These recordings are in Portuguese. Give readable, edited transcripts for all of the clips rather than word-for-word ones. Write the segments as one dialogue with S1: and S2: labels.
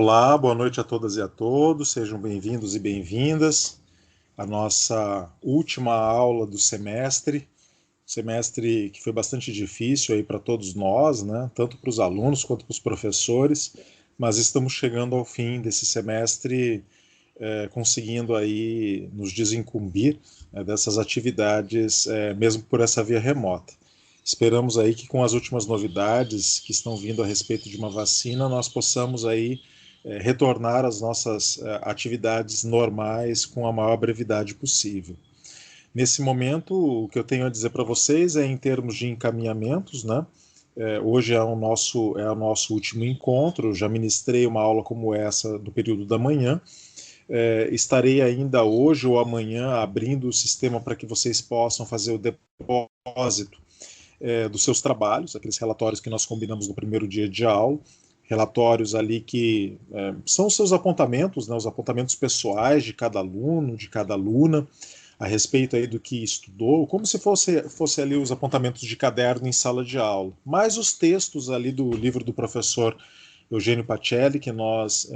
S1: Olá, boa noite a todas e a todos, sejam bem-vindos e bem-vindas à nossa última aula do semestre que foi bastante difícil aí para todos nós, né? Tanto para os alunos quanto para os professores, mas estamos chegando ao fim desse semestre, conseguindo aí nos desincumbir, dessas atividades, mesmo por essa via remota. Esperamos aí que com as últimas novidades que estão vindo a respeito de uma vacina, nós possamos aí retornar às nossas atividades normais com a maior brevidade possível. Nesse momento, o que eu tenho a dizer para vocês é em termos de encaminhamentos, né? Hoje é o nosso último encontro, já ministrei uma aula como essa no período da manhã. Estarei ainda hoje ou amanhã abrindo o sistema para que vocês possam fazer o depósito dos seus trabalhos, aqueles relatórios que nós combinamos no primeiro dia de aula, relatórios ali que são os seus apontamentos, né, os apontamentos pessoais de cada aluno, de cada aluna, a respeito aí do que estudou, como se fosse ali os apontamentos de caderno em sala de aula, mais os textos ali do livro do professor Eugênio Pacelli, que nós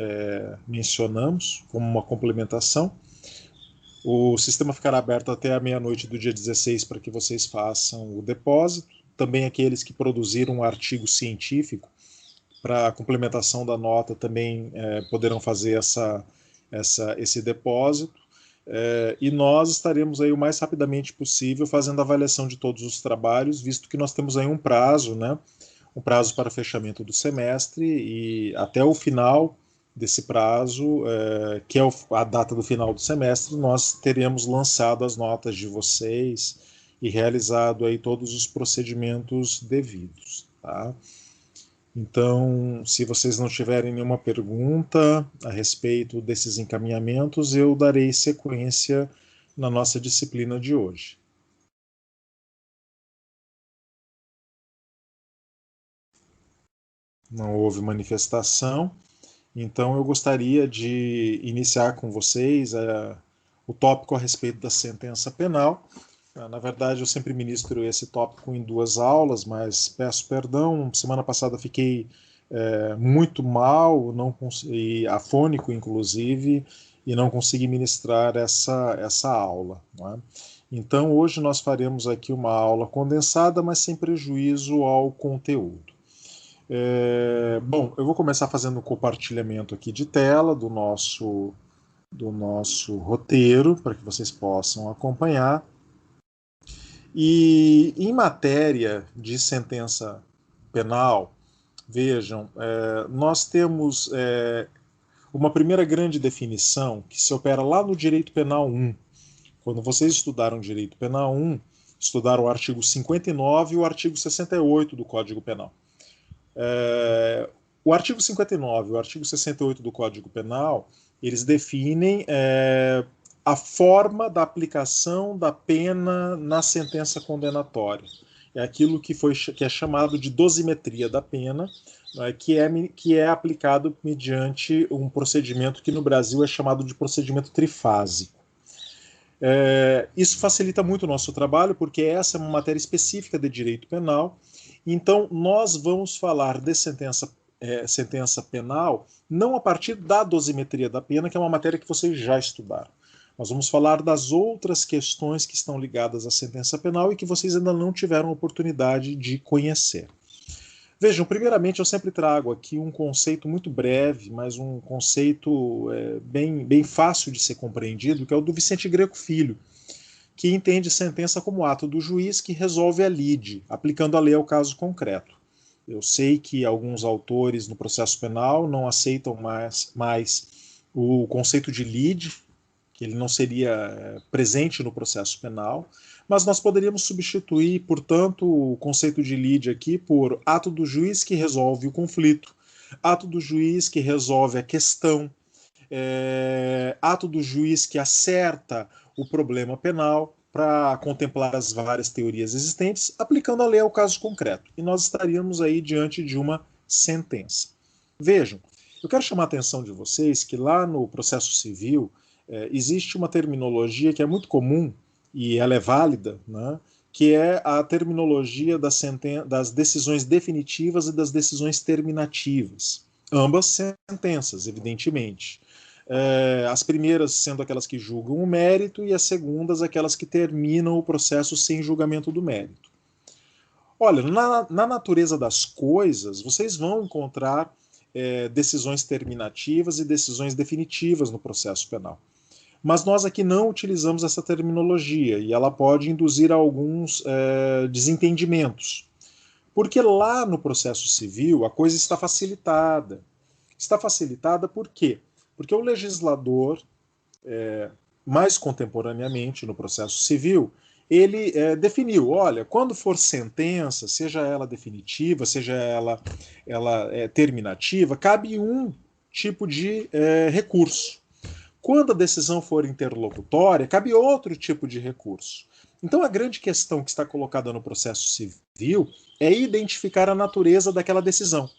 S1: mencionamos como uma complementação. O sistema ficará aberto até a meia-noite do dia 16 para que vocês façam o depósito. Também aqueles que produziram um artigo científico para a complementação da nota também poderão fazer esse depósito. E nós estaremos aí o mais rapidamente possível fazendo a avaliação de todos os trabalhos, visto que nós temos aí um prazo, né? Um prazo para fechamento do semestre, e até o final desse prazo, que é a data do final do semestre, nós teremos lançado as notas de vocês e realizado aí todos os procedimentos devidos, tá? Então, se vocês não tiverem nenhuma pergunta a respeito desses encaminhamentos, eu darei sequência na nossa disciplina de hoje. Não houve manifestação. Então, eu gostaria de iniciar com vocês o tópico a respeito da sentença penal. Na verdade, eu sempre ministro esse tópico em duas aulas, mas peço perdão. Semana passada fiquei muito mal, não consegui, afônico, inclusive, e não consegui ministrar essa aula. Não é? Então, hoje nós faremos aqui uma aula condensada, mas sem prejuízo ao conteúdo. Bom, eu vou começar fazendo um compartilhamento aqui de tela do nosso roteiro, para que vocês possam acompanhar. E em matéria de sentença penal, vejam, nós temos uma primeira grande definição que se opera lá no Direito Penal 1. Quando vocês estudaram Direito Penal 1, estudaram o artigo 59 e o artigo 68 do Código Penal. O artigo 59 e o artigo 68 do Código Penal, eles definem a forma da aplicação da pena na sentença condenatória. É aquilo que é chamado de dosimetria da pena, né, que é aplicado mediante um procedimento que no Brasil é chamado de procedimento trifásico. Isso facilita muito o nosso trabalho, porque essa é uma matéria específica de direito penal. Então, nós vamos falar de sentença penal não a partir da dosimetria da pena, que é uma matéria que vocês já estudaram. Nós vamos falar das outras questões que estão ligadas à sentença penal e que vocês ainda não tiveram oportunidade de conhecer. Vejam, primeiramente eu sempre trago aqui um conceito muito breve, mas um conceito bem fácil de ser compreendido, que é o do Vicente Greco Filho, que entende sentença como ato do juiz que resolve a lide, aplicando a lei ao caso concreto. Eu sei que alguns autores no processo penal não aceitam mais o conceito de lide, que ele não seria presente no processo penal, mas nós poderíamos substituir, portanto, o conceito de lide aqui por ato do juiz que resolve o conflito, ato do juiz que resolve a questão, ato do juiz que acerta o problema penal para contemplar as várias teorias existentes, aplicando a lei ao caso concreto. E nós estaríamos aí diante de uma sentença. Vejam, eu quero chamar a atenção de vocês que lá no processo civil existe uma terminologia que é muito comum e ela é válida, né, que é a terminologia das decisões definitivas e das decisões terminativas. Ambas sentenças, evidentemente. As primeiras sendo aquelas que julgam o mérito e as segundas aquelas que terminam o processo sem julgamento do mérito. Olha, na natureza das coisas, vocês vão encontrar decisões terminativas e decisões definitivas no processo penal. Mas nós aqui não utilizamos essa terminologia e ela pode induzir a alguns desentendimentos. Porque lá no processo civil a coisa está facilitada. Está facilitada por quê? Porque o legislador, mais contemporaneamente no processo civil, ele definiu, olha, quando for sentença, seja ela definitiva, seja ela terminativa, cabe um tipo de recurso. Quando a decisão for interlocutória, cabe outro tipo de recurso. Então, a grande questão que está colocada no processo civil é identificar a natureza daquela decisão.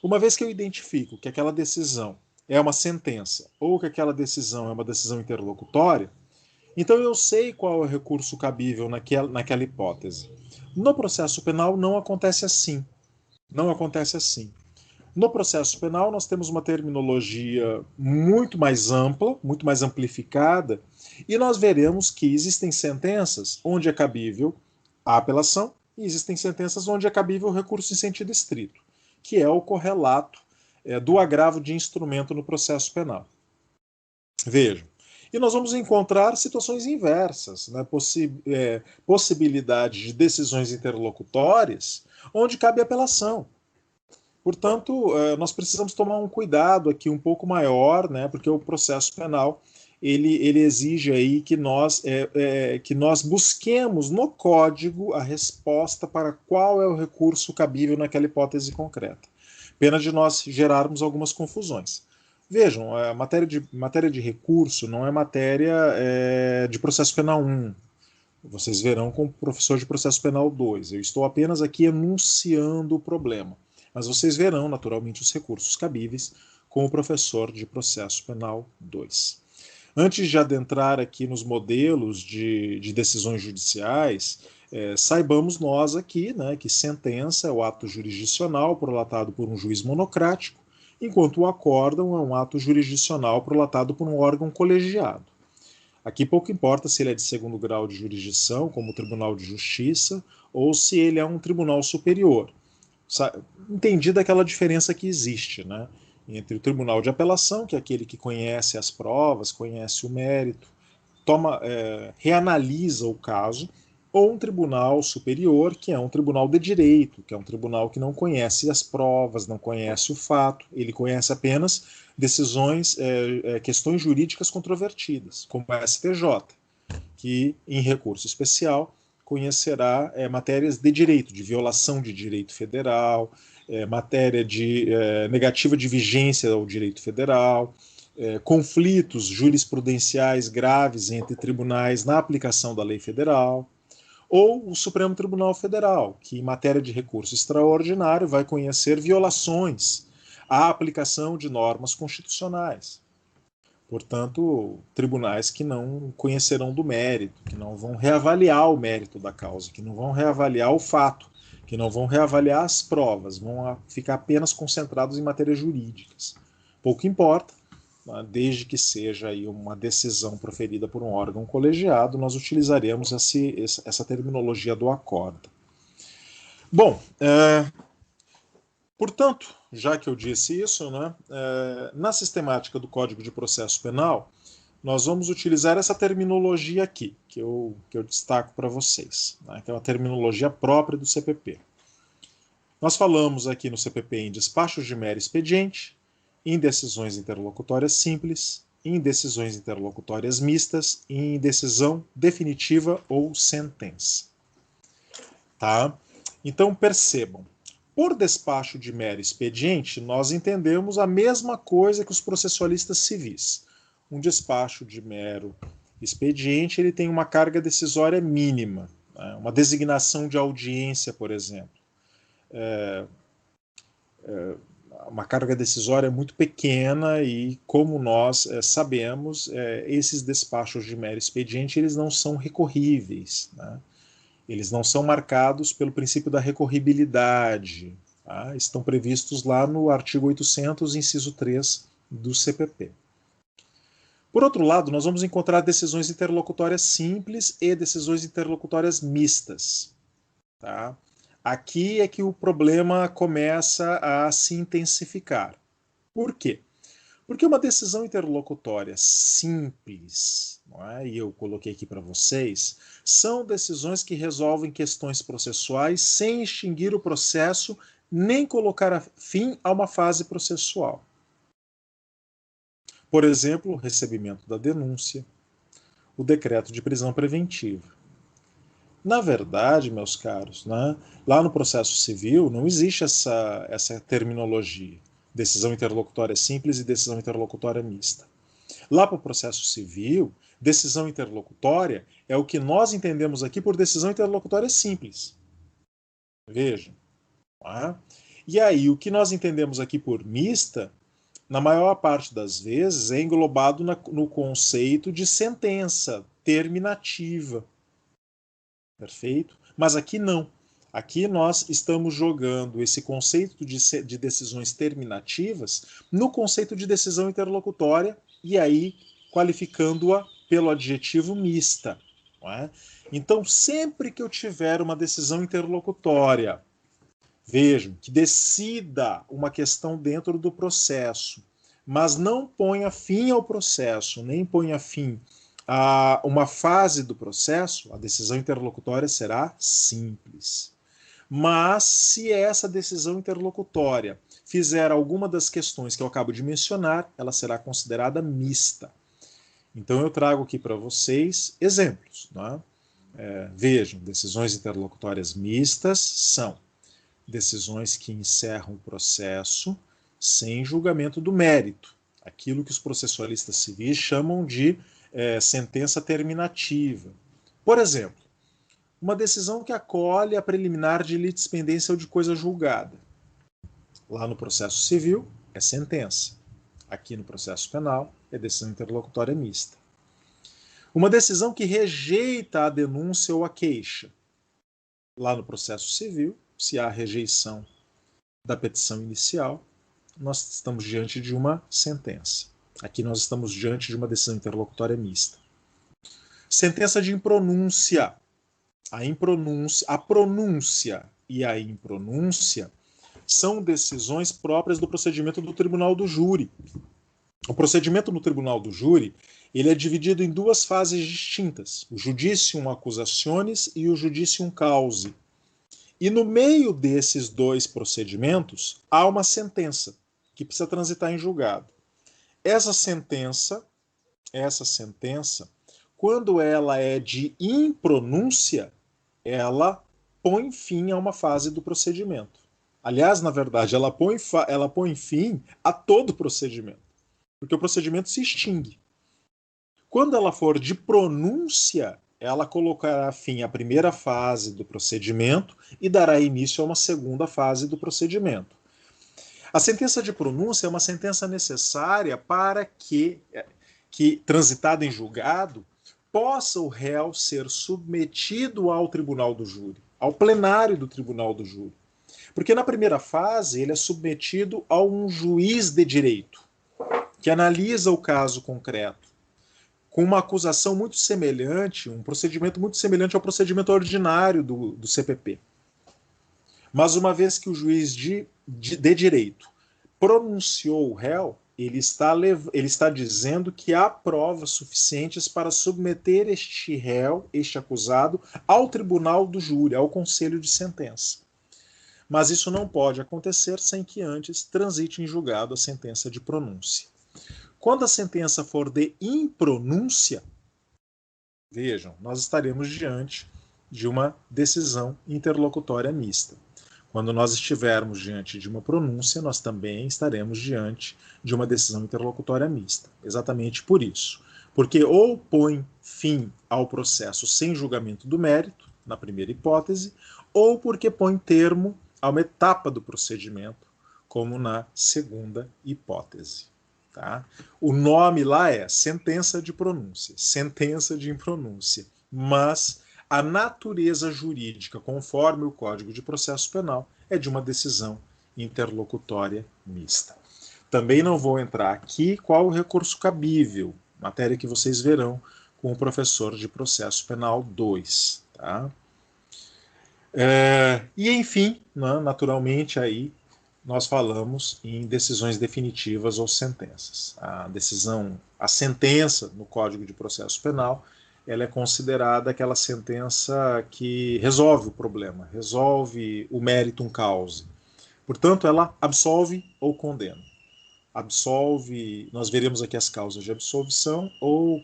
S1: Uma vez que eu identifico que aquela decisão é uma sentença ou que aquela decisão é uma decisão interlocutória, então eu sei qual é o recurso cabível naquela hipótese. No processo penal não acontece assim. Não acontece assim. No processo penal, nós temos uma terminologia muito mais ampla, muito mais amplificada, e nós veremos que existem sentenças onde é cabível a apelação e existem sentenças onde é cabível o recurso em sentido estrito, que é o correlato do agravo de instrumento no processo penal. Vejam. E nós vamos encontrar situações inversas, né? Possibilidade de decisões interlocutórias onde cabe apelação. Portanto, nós precisamos tomar um cuidado aqui um pouco maior, né, porque o processo penal ele exige aí que nós busquemos no código a resposta para qual é o recurso cabível naquela hipótese concreta. Pena de nós gerarmos algumas confusões. Vejam, a matéria de recurso não é matéria de processo penal 1. Vocês verão com o professor de processo penal 2. Eu estou apenas aqui enunciando o problema. Mas vocês verão, naturalmente, os recursos cabíveis com o professor de processo penal 2. Antes de adentrar aqui nos modelos de decisões judiciais, saibamos nós aqui, né, que sentença é o ato jurisdicional prolatado por um juiz monocrático, enquanto o acórdão é um ato jurisdicional prolatado por um órgão colegiado. Aqui pouco importa se ele é de segundo grau de jurisdição, como o Tribunal de Justiça, ou se ele é um tribunal superior. Entendida aquela diferença que existe, né, entre o tribunal de apelação, que é aquele que conhece as provas, conhece o mérito, reanalisa o caso, ou um tribunal superior, que é um tribunal de direito, que é um tribunal que não conhece as provas, não conhece o fato, ele conhece apenas decisões, questões jurídicas controvertidas, como a STJ, que em recurso especial conhecerá matérias de direito, de violação de direito federal, matéria de negativa de vigência ao direito federal, conflitos jurisprudenciais graves entre tribunais na aplicação da lei federal, ou o Supremo Tribunal Federal, que em matéria de recurso extraordinário vai conhecer violações à aplicação de normas constitucionais. Portanto, tribunais que não conhecerão do mérito, que não vão reavaliar o mérito da causa, que não vão reavaliar o fato, que não vão reavaliar as provas, vão ficar apenas concentrados em matérias jurídicas. Pouco importa, desde que seja aí uma decisão proferida por um órgão colegiado, nós utilizaremos essa terminologia do acórdão. Bom, portanto, já que eu disse isso, né, na sistemática do Código de Processo Penal, nós vamos utilizar essa terminologia aqui, que eu destaco para vocês, né, que é uma terminologia própria do CPP. Nós falamos aqui no CPP em despachos de mero expediente, em decisões interlocutórias simples, em decisões interlocutórias mistas e em decisão definitiva ou sentença. Tá? Então, percebam. Por despacho de mero expediente, nós entendemos a mesma coisa que os processualistas civis. Um despacho de mero expediente, ele tem uma carga decisória mínima, né? Uma designação de audiência, por exemplo. Uma carga decisória muito pequena e, como nós sabemos, esses despachos de mero expediente, eles não são recorríveis, né? Eles não são marcados pelo princípio da recorribilidade. Tá? Estão previstos lá no artigo 800, inciso 3 do CPP. Por outro lado, nós vamos encontrar decisões interlocutórias simples e decisões interlocutórias mistas. Tá? Aqui é que o problema começa a se intensificar. Por quê? Porque uma decisão interlocutória simples, não é? E eu coloquei aqui para vocês, são decisões que resolvem questões processuais sem extinguir o processo nem colocar fim a uma fase processual. Por exemplo, o recebimento da denúncia, o decreto de prisão preventiva. Na verdade, meus caros, né, lá no processo civil não existe essa terminologia. Decisão interlocutória simples e decisão interlocutória mista. Lá para o processo civil, decisão interlocutória é o que nós entendemos aqui por decisão interlocutória simples. Vejam. Tá? E aí, o que nós entendemos aqui por mista, na maior parte das vezes, é englobado no conceito de sentença terminativa. Perfeito? Mas aqui não. Aqui nós estamos jogando esse conceito de decisões terminativas no conceito de decisão interlocutória e aí qualificando-a pelo adjetivo mista. Não é? Então, sempre que eu tiver uma decisão interlocutória, vejam, que decida uma questão dentro do processo, mas não ponha fim ao processo, nem ponha fim a uma fase do processo, a decisão interlocutória será simples. Mas se essa decisão interlocutória fizer alguma das questões que eu acabo de mencionar, ela será considerada mista. Então eu trago aqui para vocês exemplos. Né? Vejam, decisões interlocutórias mistas são decisões que encerram o processo sem julgamento do mérito, aquilo que os processualistas civis chamam de sentença terminativa. Por exemplo, uma decisão que acolhe a preliminar de litispendência ou de coisa julgada. Lá no processo civil é sentença. Aqui no processo penal é decisão interlocutória mista. Uma decisão que rejeita a denúncia ou a queixa. Lá no processo civil, se há rejeição da petição inicial, nós estamos diante de uma sentença. Aqui nós estamos diante de uma decisão interlocutória mista. Sentença de impronúncia. A pronúncia e a impronúncia são decisões próprias do procedimento do tribunal do júri. O procedimento no tribunal do júri ele é dividido em duas fases distintas, o judicium accusationis e o judicium causae. E no meio desses dois procedimentos há uma sentença que precisa transitar em julgado. Essa sentença, quando ela é de impronúncia, ela põe fim a uma fase do procedimento. Aliás, na verdade, ela põe fim a todo o procedimento, porque o procedimento se extingue. Quando ela for de pronúncia, ela colocará fim à primeira fase do procedimento e dará início a uma segunda fase do procedimento. A sentença de pronúncia é uma sentença necessária para que transitada em julgado, possa o réu ser submetido ao tribunal do júri, ao plenário do tribunal do júri. Porque na primeira fase ele é submetido a um juiz de direito, que analisa o caso concreto, com uma acusação muito semelhante, um procedimento muito semelhante ao procedimento ordinário do CPP. Mas uma vez que o juiz de direito pronunciou o réu, ele está dizendo que há provas suficientes para submeter este réu, este acusado, ao tribunal do júri, ao conselho de sentença. Mas isso não pode acontecer sem que antes transite em julgado a sentença de pronúncia. Quando a sentença for de impronúncia, vejam, nós estaremos diante de uma decisão interlocutória mista. Quando nós estivermos diante de uma pronúncia, nós também estaremos diante de uma decisão interlocutória mista. Exatamente por isso. Porque ou põe fim ao processo sem julgamento do mérito, na primeira hipótese, ou porque põe termo a uma etapa do procedimento, como na segunda hipótese. Tá? O nome lá é sentença de pronúncia, sentença de impronúncia, mas a natureza jurídica, conforme o Código de Processo Penal, é de uma decisão interlocutória mista. Também não vou entrar aqui qual o recurso cabível, matéria que vocês verão com o professor de processo penal 2. Tá? E, enfim, né, naturalmente, aí nós falamos em decisões definitivas ou sentenças. A sentença no Código de Processo Penal, ela é considerada aquela sentença que resolve o problema, resolve o meritum causa. Portanto, ela absolve ou condena. Absolve, nós veremos aqui as causas de absolvição, ou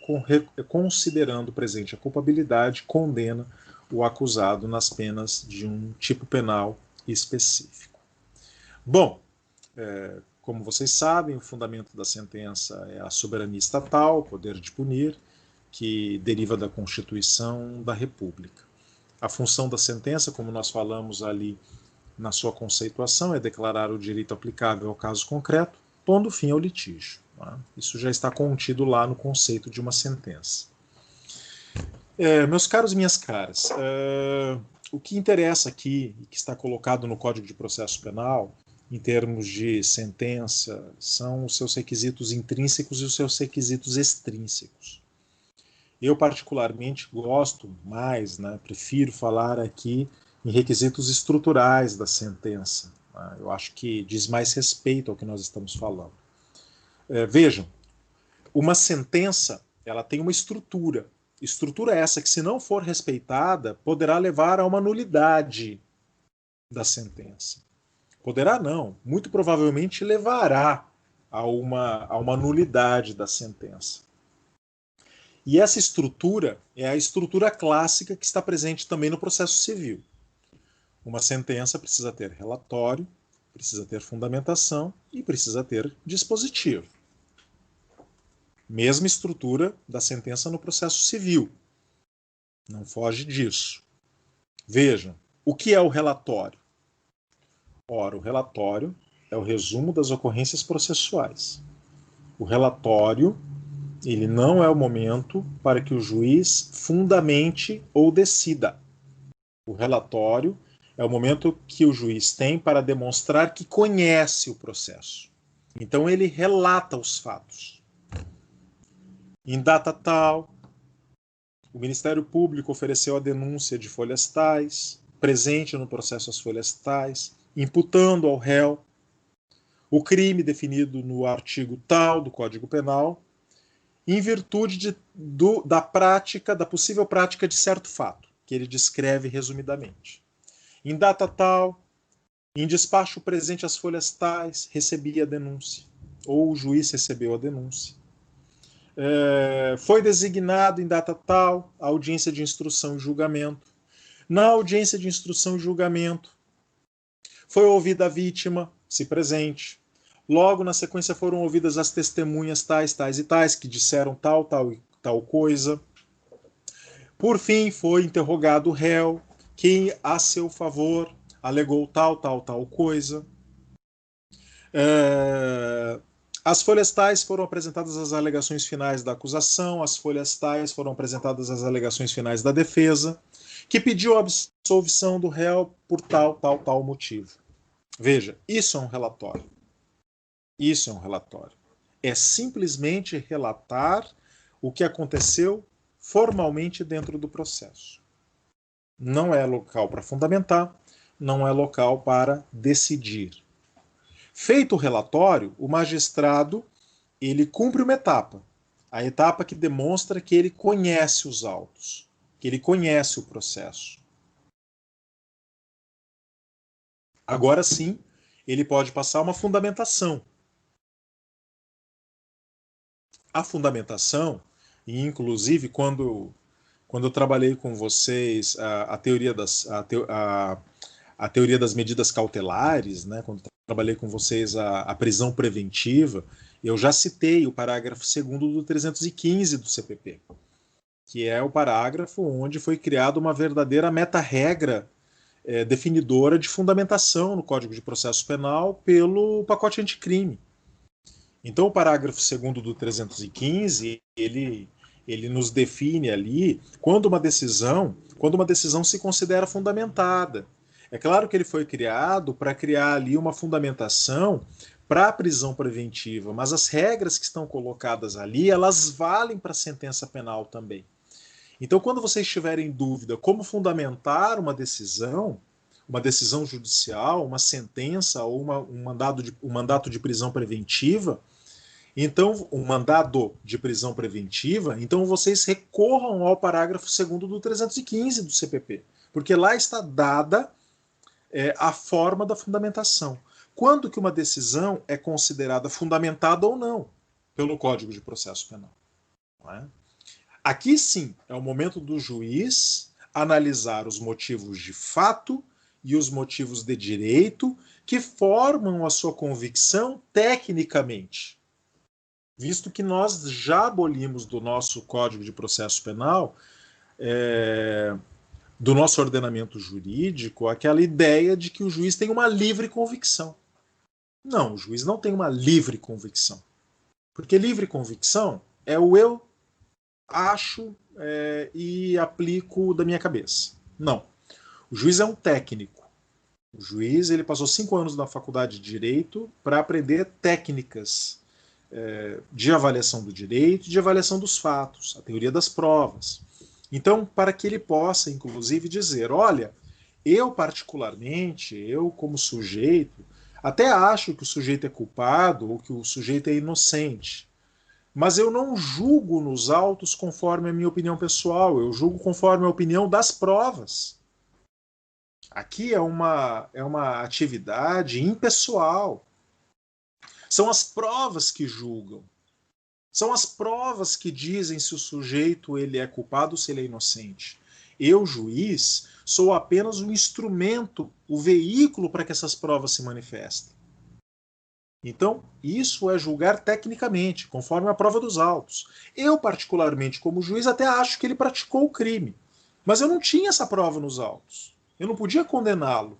S1: considerando presente a culpabilidade, condena o acusado nas penas de um tipo penal específico. Bom, como vocês sabem, o fundamento da sentença é a soberania estatal, o poder de punir, que deriva da Constituição da República. A função da sentença, como nós falamos ali na sua conceituação, é declarar o direito aplicável ao caso concreto, pondo fim ao litígio. Tá? Isso já está contido lá no conceito de uma sentença. Meus caros e minhas caras, o que interessa aqui, e que está colocado no Código de Processo Penal, em termos de sentença, são os seus requisitos intrínsecos e os seus requisitos extrínsecos. Eu, particularmente, gosto mais, prefiro falar aqui em requisitos estruturais da sentença. Eu acho que diz mais respeito ao que nós estamos falando. Vejam, uma sentença, ela tem uma estrutura. Estrutura essa que, se não for respeitada, poderá levar a uma nulidade da sentença. Poderá não, muito provavelmente levará a uma nulidade da sentença. E essa estrutura é a estrutura clássica que está presente também no processo civil. Uma sentença precisa ter relatório, precisa ter fundamentação e precisa ter dispositivo. Mesma estrutura da sentença no processo civil. Não foge disso. Vejam, o que é o relatório? Ora, o relatório é o resumo das ocorrências processuais. O relatório, ele não é o momento para que o juiz fundamente ou decida. O relatório é o momento que o juiz tem para demonstrar que conhece o processo. Então ele relata os fatos. Em data tal, o Ministério Público ofereceu a denúncia de folhas tais, presente no processo as folhas tais, imputando ao réu o crime definido no artigo tal do Código Penal, em virtude da possível prática de certo fato, que ele descreve resumidamente. Em data tal, em despacho presente às folhas tais, recebi a denúncia, ou o juiz recebeu a denúncia. Foi designado em data tal a audiência de instrução e julgamento. Na audiência de instrução e julgamento, foi ouvida a vítima, se presente. Logo, na sequência, foram ouvidas as testemunhas tais, tais e tais, que disseram tal, tal e tal coisa. Por fim, foi interrogado o réu, que, a seu favor, alegou tal, tal, tal coisa. As folhas tais foram apresentadas as alegações finais da acusação, as folhas tais foram apresentadas as alegações finais da defesa, que pediu a absolvição do réu por tal, tal, tal motivo. Veja, isso é um relatório. Isso é um relatório. É simplesmente relatar o que aconteceu formalmente dentro do processo. Não é local para fundamentar, não é local para decidir. Feito o relatório, o magistrado ele cumpre uma etapa. A etapa que demonstra que ele conhece os autos, que ele conhece o processo. Agora sim, ele pode passar uma fundamentação. A fundamentação, e inclusive quando eu trabalhei com vocês a teoria das medidas cautelares, quando trabalhei com vocês a prisão preventiva, eu já citei o parágrafo 2º do 315 do CPP, que é o parágrafo onde foi criada uma verdadeira meta-regra definidora de fundamentação no Código de Processo Penal pelo pacote anticrime. Então, o parágrafo 2º do 315, ele nos define ali quando uma decisão se considera fundamentada. É claro que ele foi criado para criar ali uma fundamentação para a prisão preventiva, mas as regras que estão colocadas ali, elas valem para a sentença penal também. Então, quando vocês tiverem dúvida como fundamentar uma decisão judicial, uma sentença ou um mandato de prisão preventiva, então, um mandado de prisão preventiva, então vocês recorram ao parágrafo 2º do 315 do CPP, porque lá está dada a forma da fundamentação. Quando que uma decisão é considerada fundamentada ou não pelo Código de Processo Penal. Não é? Aqui sim é o momento do juiz analisar os motivos de fato e os motivos de direito que formam a sua convicção tecnicamente. Visto que nós já abolimos do nosso Código de Processo Penal, do nosso ordenamento jurídico, aquela ideia de que o juiz tem uma livre convicção. Não, o juiz não tem uma livre convicção. Porque livre convicção é o eu acho e aplico da minha cabeça. Não. O juiz é um técnico. O juiz ele passou 5 anos na faculdade de Direito para aprender técnicas de avaliação do direito e de avaliação dos fatos, a teoria das provas. Então, para que ele possa, inclusive, dizer, olha, eu particularmente, eu como sujeito, até acho que o sujeito é culpado ou que o sujeito é inocente, mas eu não julgo nos autos conforme a minha opinião pessoal, eu julgo conforme a opinião das provas. Aqui é uma atividade impessoal. São as provas que julgam. São as provas que dizem se o sujeito ele é culpado ou se ele é inocente. Eu, juiz, sou apenas um instrumento, o veículo para que essas provas se manifestem. Então, isso é julgar tecnicamente, conforme a prova dos autos. Eu, particularmente, como juiz, até acho que ele praticou o crime. Mas eu não tinha essa prova nos autos. Eu não podia condená-lo.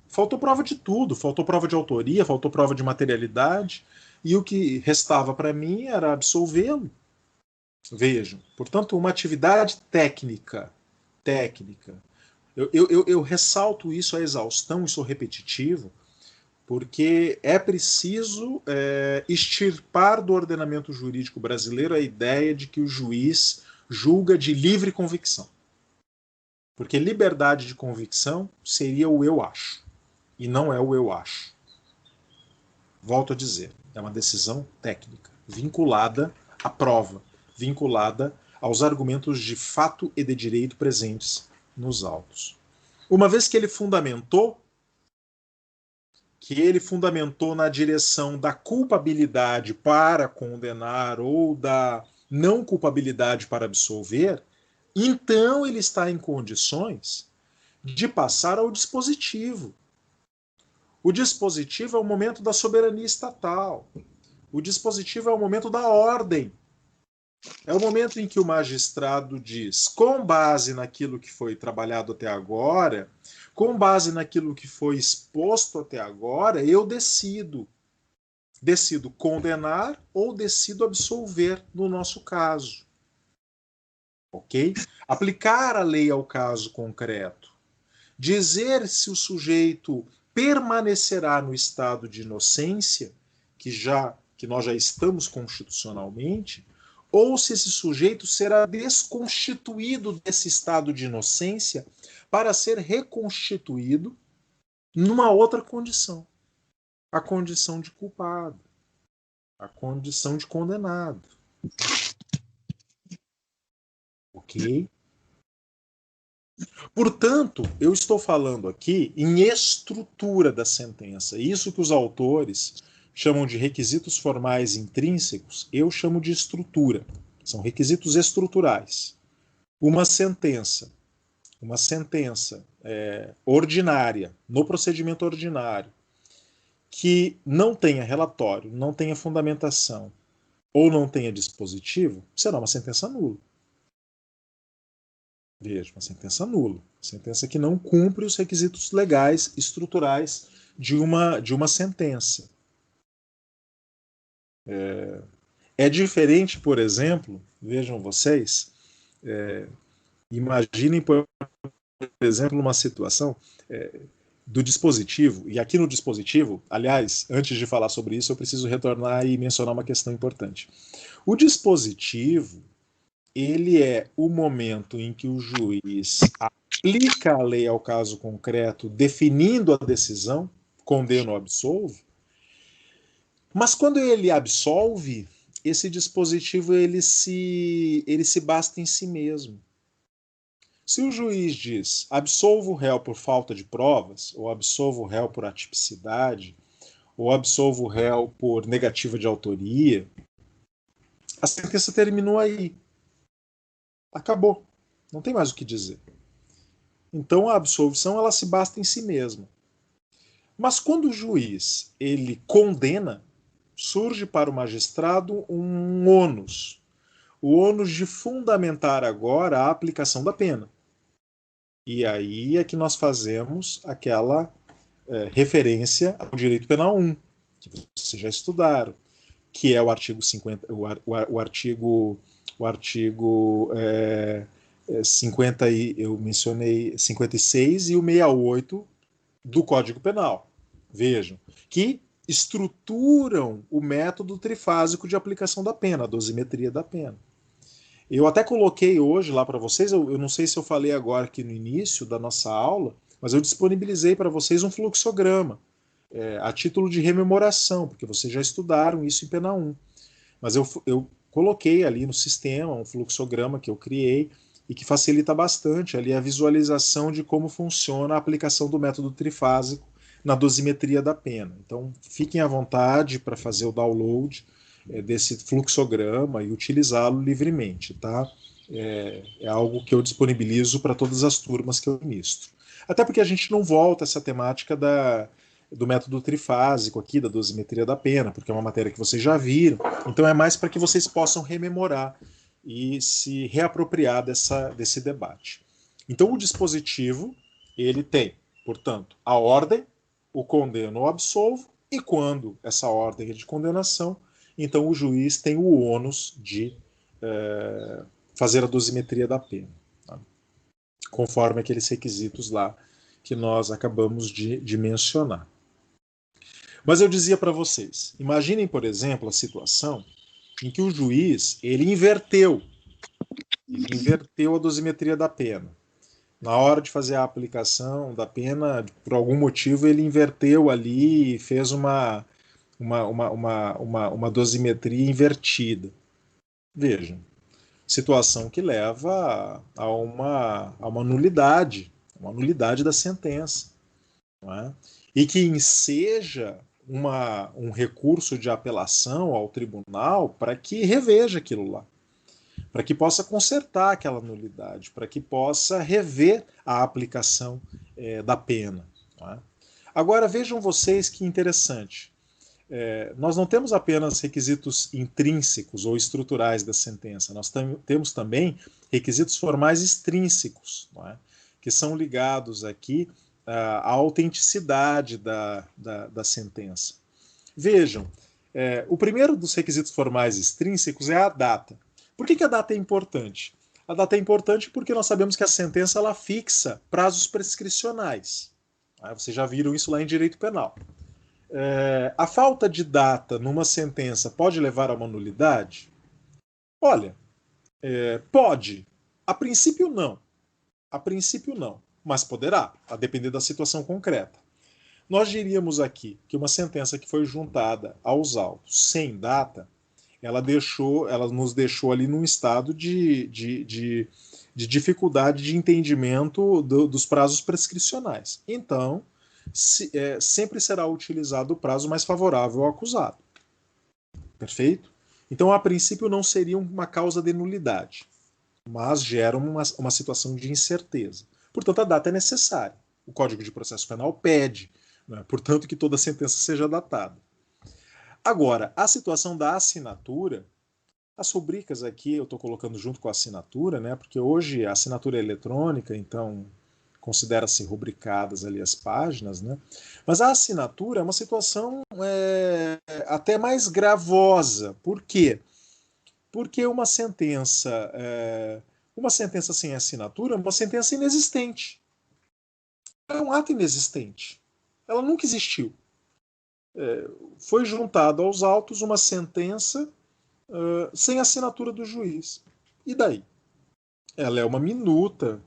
S1: Faltou prova de tudo, faltou prova de autoria, faltou prova de materialidade, e o que restava para mim era absolvê-lo. Vejam, portanto, uma atividade técnica. Eu ressalto isso à exaustão e sou repetitivo, porque é preciso extirpar do ordenamento jurídico brasileiro a ideia de que o juiz julga de livre convicção. Porque liberdade de convicção seria o eu acho. E não é o eu acho. Volto a dizer, é uma decisão técnica, vinculada à prova, vinculada aos argumentos de fato e de direito presentes nos autos. Uma vez que ele fundamentou na direção da culpabilidade para condenar ou da não culpabilidade para absolver, então ele está em condições de passar ao dispositivo. O dispositivo é o momento da soberania estatal. O dispositivo é o momento da ordem. É o momento em que o magistrado diz, com base naquilo que foi trabalhado até agora, com base naquilo que foi exposto até agora, eu decido. Decido condenar ou decido absolver, no nosso caso. Ok? Aplicar a lei ao caso concreto. Dizer se o sujeito permanecerá no estado de inocência, que nós já estamos constitucionalmente, ou se esse sujeito será desconstituído desse estado de inocência para ser reconstituído numa outra condição, a condição de culpado, a condição de condenado. Ok? Portanto, eu estou falando aqui em estrutura da sentença. Isso que os autores chamam de requisitos formais intrínsecos, eu chamo de estrutura. São requisitos estruturais. Uma sentença ordinária, no procedimento ordinário, que não tenha relatório, não tenha fundamentação ou não tenha dispositivo, será uma sentença nula. Veja, uma sentença nula. Sentença que não cumpre os requisitos legais, estruturais de uma sentença. É diferente, por exemplo, vejam vocês, imaginem, por exemplo, uma situação do dispositivo, e aqui no dispositivo, aliás, antes de falar sobre isso, eu preciso retornar e mencionar uma questão importante. O dispositivo, ele é o momento em que o juiz aplica a lei ao caso concreto, definindo a decisão, condena ou absolve, mas quando ele absolve, esse dispositivo ele se basta em si mesmo. Se o juiz diz absolvo o réu por falta de provas, ou absolvo o réu por atipicidade, ou absolvo o réu por negativa de autoria, a sentença terminou aí. Acabou. Não tem mais o que dizer. Então a absolvição ela se basta em si mesma. Mas quando o juiz ele condena, surge para o magistrado um ônus. O ônus de fundamentar agora a aplicação da pena. E aí é que nós fazemos aquela referência ao direito penal 1, que vocês já estudaram, que é o artigo 50, o artigo 50, eu mencionei 56 e o 68 do Código Penal. Vejam, que estruturam o método trifásico de aplicação da pena, a dosimetria da pena. Eu até coloquei hoje lá para vocês, eu não sei se eu falei agora aqui no início da nossa aula, mas eu disponibilizei para vocês um fluxograma, a título de rememoração, porque vocês já estudaram isso em Pena 1. Mas eu coloquei ali no sistema um fluxograma que eu criei e que facilita bastante ali a visualização de como funciona a aplicação do método trifásico na dosimetria da pena. Então, fiquem à vontade para fazer o download desse fluxograma e utilizá-lo livremente, tá? É algo que eu disponibilizo para todas as turmas que eu ministro. Até porque a gente não volta a essa temática do método trifásico aqui, da dosimetria da pena, porque é uma matéria que vocês já viram, então é mais para que vocês possam rememorar e se reapropriar desse debate. Então o dispositivo, ele tem, portanto, a ordem, o condeno ou absolvo, e quando essa ordem é de condenação, então o juiz tem o ônus de fazer a dosimetria da pena, tá? Conforme aqueles requisitos lá que nós acabamos de mencionar. Mas eu dizia para vocês, imaginem, por exemplo, a situação em que o juiz ele inverteu a dosimetria da pena. Na hora de fazer a aplicação da pena, por algum motivo, ele inverteu ali e fez uma dosimetria invertida. Vejam, situação que leva a uma nulidade da sentença, não é? E que enseja um recurso de apelação ao tribunal para que reveja aquilo lá, para que possa consertar aquela nulidade, para que possa rever a aplicação da pena. Não é? Agora vejam vocês que interessante. Nós não temos apenas requisitos intrínsecos ou estruturais da sentença, nós temos também requisitos formais extrínsecos, não é? Que são ligados aqui à autenticidade da sentença. Vejam, o primeiro dos requisitos formais extrínsecos é a data. Por que a data é importante? A data é importante porque nós sabemos que a sentença ela fixa prazos prescricionais. Vocês já viram isso lá em direito penal. A falta de data numa sentença pode levar a uma nulidade? Olha, pode. A princípio não. A princípio não, mas poderá, a depender da situação concreta. Nós diríamos aqui que uma sentença que foi juntada aos autos sem data, ela nos deixou ali num estado de dificuldade de entendimento dos prazos prescricionais. Então, sempre será utilizado o prazo mais favorável ao acusado. Perfeito? Então, a princípio, não seria uma causa de nulidade, mas gera uma situação de incerteza. Portanto, a data é necessária. O Código de Processo Penal pede, né, portanto, que toda sentença seja datada. Agora, a situação da assinatura, as rubricas aqui eu estou colocando junto com a assinatura, né, porque hoje a assinatura é eletrônica, então considera-se rubricadas ali as páginas, né? Mas a assinatura é uma situação até mais gravosa. Por quê? Porque uma sentença sem assinatura é uma sentença inexistente. é um ato inexistente. Ela nunca existiu. Foi juntada aos autos uma sentença sem assinatura do juiz. E daí? Ela é uma minuta,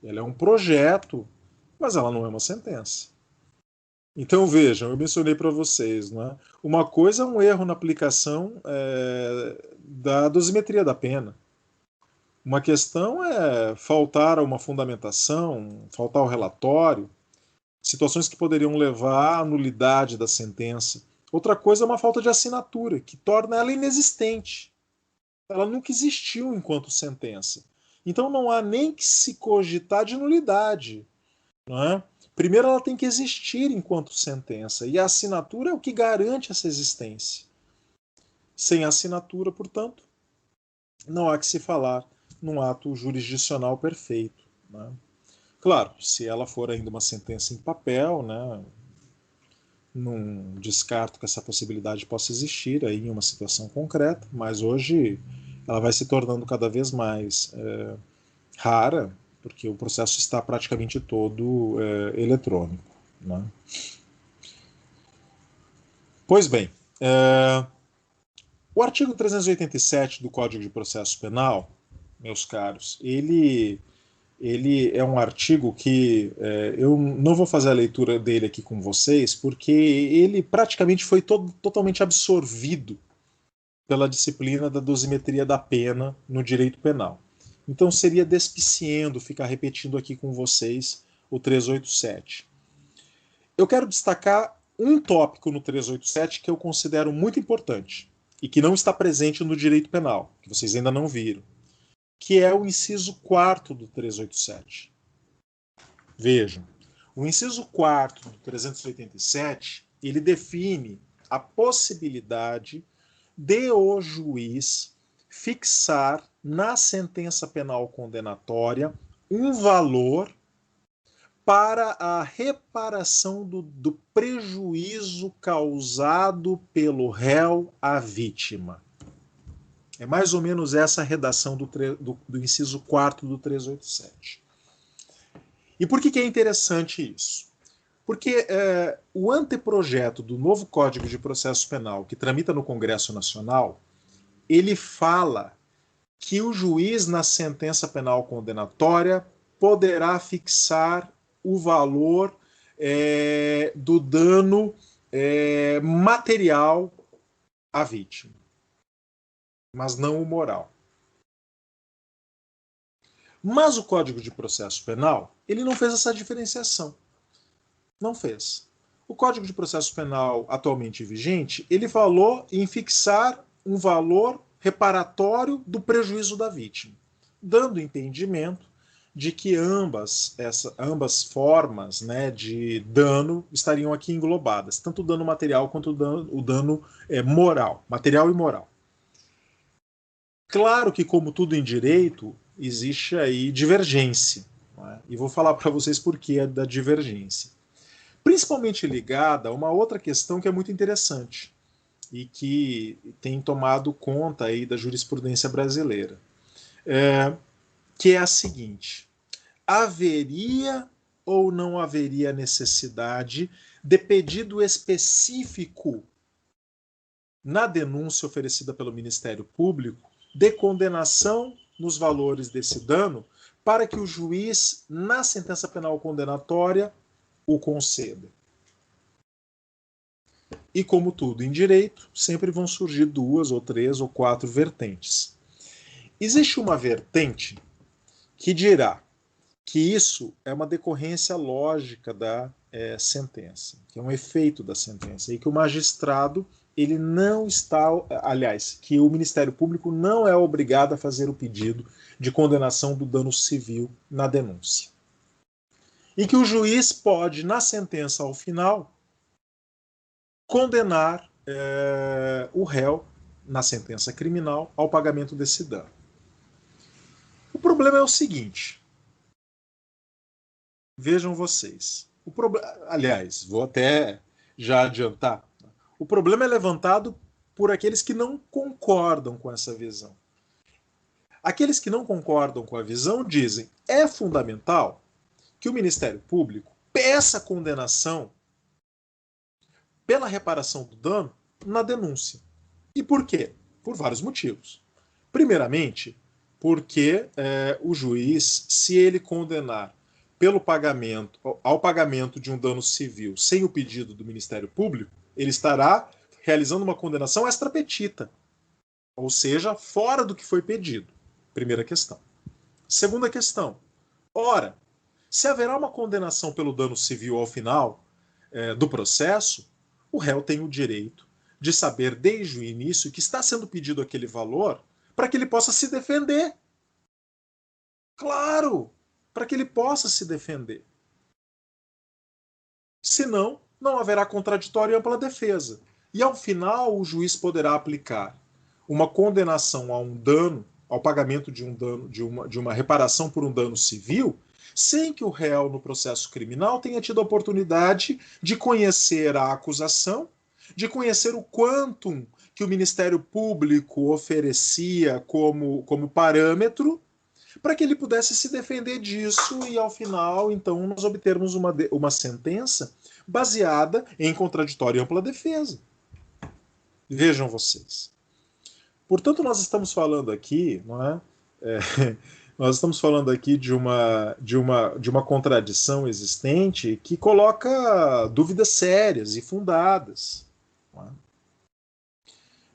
S1: ela é um projeto, mas ela não é uma sentença. Então vejam, eu mencionei para vocês, né? Uma coisa é um erro na aplicação da dosimetria da pena. Uma questão é faltar a uma fundamentação, faltar ao relatório, situações que poderiam levar à nulidade da sentença. Outra coisa é uma falta de assinatura, que torna ela inexistente. Ela nunca existiu enquanto sentença. Então não há nem que se cogitar de nulidade. Não é? Primeiro, ela tem que existir enquanto sentença, e a assinatura é o que garante essa existência. Sem assinatura, portanto, não há que se falar num ato jurisdicional perfeito. Né? Claro, se ela for ainda uma sentença em papel, né, não descarto que essa possibilidade possa existir aí em uma situação concreta, mas hoje ela vai se tornando cada vez mais rara, porque o processo está praticamente todo eletrônico. Né? Pois bem, o artigo 387 do Código de Processo Penal, meus caros, ele é um artigo que eu não vou fazer a leitura dele aqui com vocês, porque ele praticamente foi totalmente absorvido pela disciplina da dosimetria da pena no direito penal. Então seria despiciando ficar repetindo aqui com vocês o 387. Eu quero destacar um tópico no 387 que eu considero muito importante e que não está presente no direito penal, que vocês ainda não viram, que é o inciso 4º do 387. Vejam, o inciso 4º do 387, ele define a possibilidade de o juiz fixar na sentença penal condenatória um valor para a reparação do prejuízo causado pelo réu à vítima. É mais ou menos essa a redação do inciso 4º do 387. E por que é interessante isso? Porque o anteprojeto do novo Código de Processo Penal, que tramita no Congresso Nacional, ele fala que o juiz, na sentença penal condenatória, poderá fixar o valor do dano material à vítima, mas não o moral. Mas o Código de Processo Penal, ele não fez essa diferenciação. Não fez. O Código de Processo Penal atualmente vigente, ele falou em fixar um valor reparatório do prejuízo da vítima, dando entendimento de que ambas formas, né, de dano estariam aqui englobadas, tanto o dano material quanto o dano moral, material e moral. Claro que, como tudo em direito, existe aí divergência, né? E vou falar para vocês por que é da divergência. Principalmente ligada a uma outra questão que é muito interessante e que tem tomado conta aí da jurisprudência brasileira, que é a seguinte: haveria ou não haveria necessidade de pedido específico na denúncia oferecida pelo Ministério Público de condenação nos valores desse dano para que o juiz, na sentença penal condenatória, o conceda? E como tudo em direito, sempre vão surgir 2 ou 3 ou 4 vertentes. Existe uma vertente que dirá que isso é uma decorrência lógica da sentença, que é um efeito da sentença, e que o magistrado ele não está, aliás, que o Ministério Público não é obrigado a fazer o pedido de condenação do dano civil na denúncia. E que o juiz pode, na sentença ao final, condenar o réu, na sentença criminal, ao pagamento desse dano. O problema é o seguinte: vejam vocês. Aliás, vou até já adiantar. O problema é levantado por aqueles que não concordam com essa visão. Aqueles que não concordam com a visão dizem: é fundamental que o Ministério Público peça a condenação pela reparação do dano na denúncia. E por quê? Por vários motivos. Primeiramente, porque o juiz, se ele condenar ao pagamento de um dano civil sem o pedido do Ministério Público, ele estará realizando uma condenação extra petita, ou seja, fora do que foi pedido. Primeira questão. Segunda questão. Ora, se haverá uma condenação pelo dano civil ao final do processo, o réu tem o direito de saber desde o início que está sendo pedido aquele valor para que ele possa se defender. Claro, para que ele possa se defender. Senão, não haverá contraditório e ampla defesa. E ao final, o juiz poderá aplicar uma condenação a um dano, ao pagamento de um dano, de uma reparação por um dano civil, sem que o réu no processo criminal tenha tido a oportunidade de conhecer a acusação, de conhecer o quantum que o Ministério Público oferecia como parâmetro, para que ele pudesse se defender disso e, ao final, então, nós obtermos uma sentença baseada em contraditório e ampla defesa. Vejam vocês. Portanto, nós estamos falando aqui, não é? Nós estamos falando aqui de uma contradição existente que coloca dúvidas sérias e fundadas. Não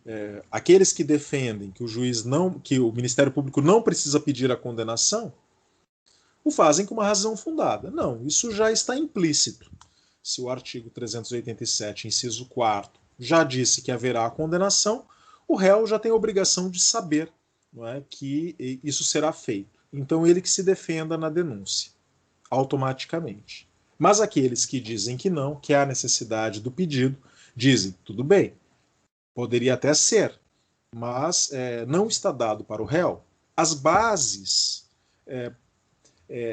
S1: é? Aqueles que defendem que o Ministério Público não precisa pedir a condenação, o fazem com uma razão fundada. Não, isso já está implícito. Se o artigo 387, inciso 4º, já disse que haverá a condenação, o réu já tem a obrigação de saber, não é, que isso será feito. Então ele que se defenda na denúncia, automaticamente. Mas aqueles que dizem que não, que há necessidade do pedido, dizem, tudo bem, poderia até ser, mas não está dado para o réu as bases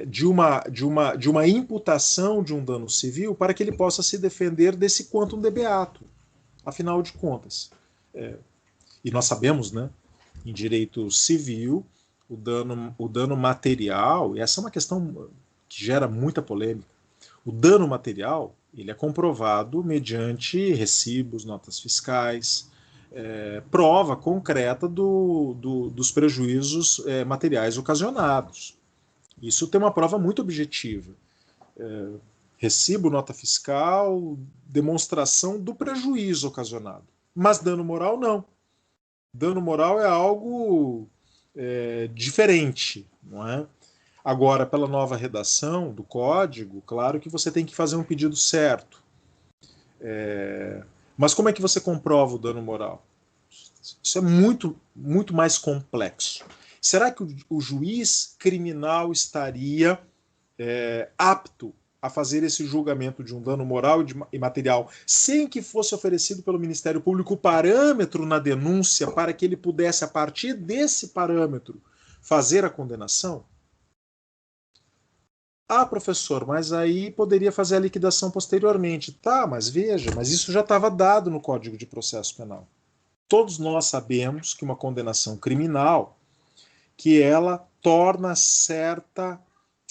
S1: de uma imputação de um dano civil para que ele possa se defender desse quantum de beato. Afinal de contas. E nós sabemos, né, em direito civil, o dano material, e essa é uma questão que gera muita polêmica, o dano material ele é comprovado mediante recibos, notas fiscais, prova concreta dos prejuízos materiais ocasionados. Isso tem uma prova muito objetiva. Recibo, nota fiscal, demonstração do prejuízo ocasionado. Mas dano moral, não. Dano moral é algo diferente, não é? Agora, pela nova redação do código, claro que você tem que fazer um pedido certo. Mas como é que você comprova o dano moral? Isso é muito, muito mais complexo. Será que o juiz criminal estaria apto a fazer esse julgamento de um dano moral e material sem que fosse oferecido pelo Ministério Público o parâmetro na denúncia para que ele pudesse, a partir desse parâmetro, fazer a condenação? Ah, professor, mas aí poderia fazer a liquidação posteriormente. Tá, mas veja, mas isso já estava dado no Código de Processo Penal. Todos nós sabemos que uma condenação criminal, que ela torna certa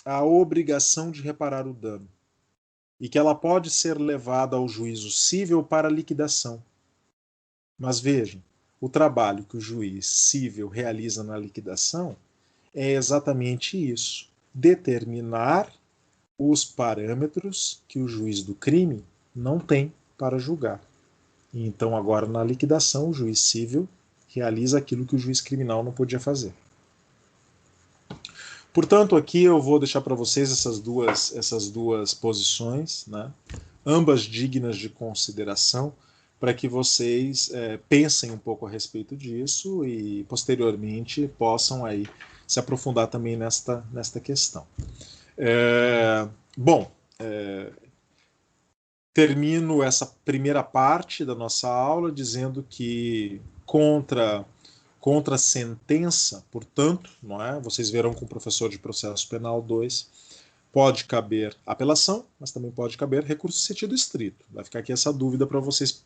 S1: a obrigação de reparar o dano e que ela pode ser levada ao juízo cível para liquidação. Mas vejam, o trabalho que o juiz cível realiza na liquidação é exatamente isso: determinar os parâmetros que o juiz do crime não tem para julgar. E então, agora, na liquidação, o juiz cível realiza aquilo que o juiz criminal não podia fazer. Portanto, aqui eu vou deixar para vocês essas duas posições, né? Ambas dignas de consideração, para que vocês pensem um pouco a respeito disso e, posteriormente, possam aí se aprofundar também nesta questão. Termino essa primeira parte da nossa aula dizendo que contra a sentença, portanto, não é? Vocês verão com o professor de processo penal 2, pode caber apelação, mas também pode caber recurso sentido estrito. Vai ficar aqui essa dúvida para vocês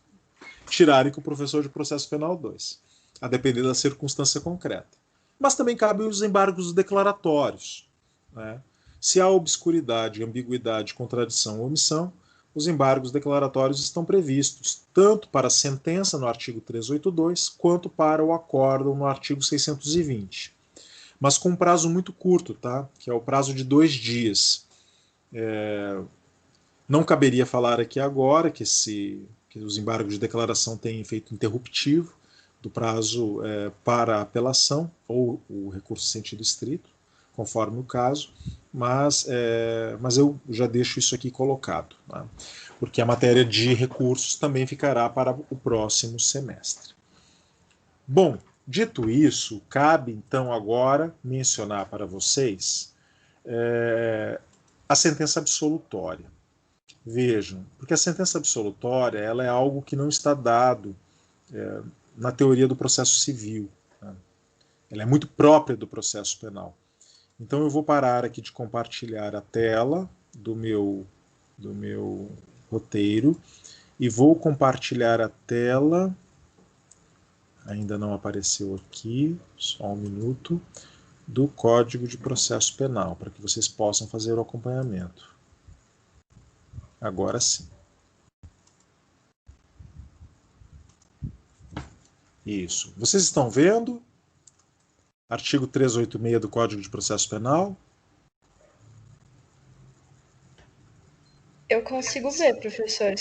S1: tirarem com o professor de processo penal 2, a depender da circunstância concreta. Mas também cabem os embargos declaratórios, né? Se há obscuridade, ambiguidade, contradição ou omissão, os embargos declaratórios estão previstos tanto para a sentença no artigo 382 quanto para o acórdão no artigo 620. Mas com um prazo muito curto, tá? Que é o prazo de 2 dias. Não caberia falar aqui agora que os embargos de declaração têm efeito interruptivo do prazo para a apelação ou o recurso em sentido estrito, conforme o caso, mas eu já deixo isso aqui colocado, tá? Porque a matéria de recursos também ficará para o próximo semestre. Bom, dito isso, cabe então agora mencionar para vocês a sentença absolutória. Vejam, porque a sentença absolutória ela é algo que não está dado na teoria do processo civil. Né? Ela é muito própria do processo penal. Então eu vou parar aqui de compartilhar a tela do meu roteiro e vou compartilhar a tela. Ainda não apareceu aqui, só um minuto, do Código de Processo Penal, para que vocês possam fazer o acompanhamento. Agora sim. Isso. Vocês estão vendo? Artigo 386 do Código de Processo Penal.
S2: Eu consigo ver, professor.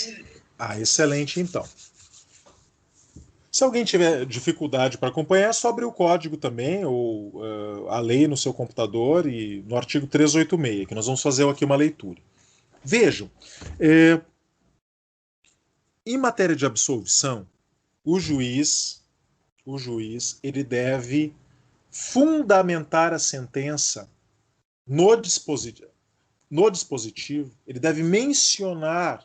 S1: Excelente, então. Se alguém tiver dificuldade para acompanhar, é só abrir o código também, ou a lei no seu computador, e no artigo 386, que nós vamos fazer aqui uma leitura. Vejam, em matéria de absolvição, o juiz ele deve fundamentar a sentença no dispositivo, ele deve mencionar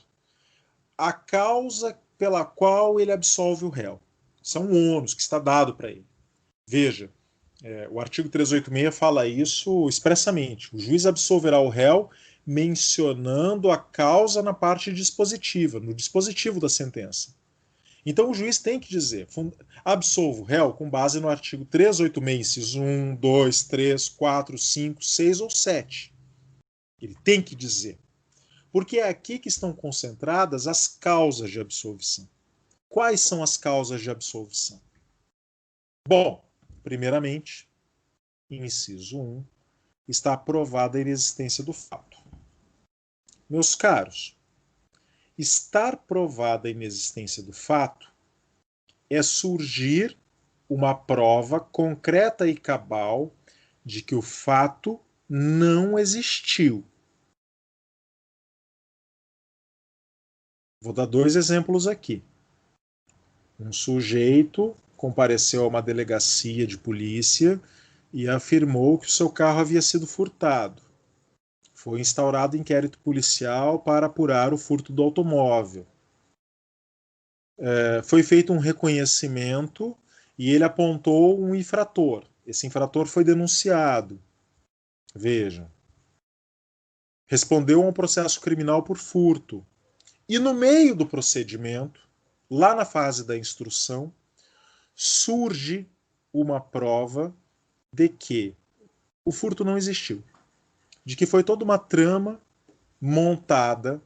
S1: a causa pela qual ele absolve o réu. Isso é um ônus que está dado para ele. Veja, o artigo 386 fala isso expressamente. O juiz absolverá o réu mencionando a causa na parte dispositiva, no dispositivo da sentença. Então o juiz tem que dizer, absolvo o réu com base no artigo 386, incisos 1, 2, 3, 4, 5, 6 ou 7. Ele tem que dizer. Porque é aqui que estão concentradas as causas de absolvição. Quais são as causas de absolvição? Bom, primeiramente, inciso 1, está aprovada a inexistência do fato. Meus caros, estar provada a inexistência do fato é surgir uma prova concreta e cabal de que o fato não existiu. Vou dar 2 exemplos aqui. Um sujeito compareceu a uma delegacia de polícia e afirmou que o seu carro havia sido furtado. Foi instaurado inquérito policial para apurar o furto do automóvel. Foi feito um reconhecimento e ele apontou um infrator. Esse infrator foi denunciado. Vejam. Respondeu a um processo criminal por furto. E no meio do procedimento, lá na fase da instrução, surge uma prova de que o furto não existiu. De que foi toda uma trama montada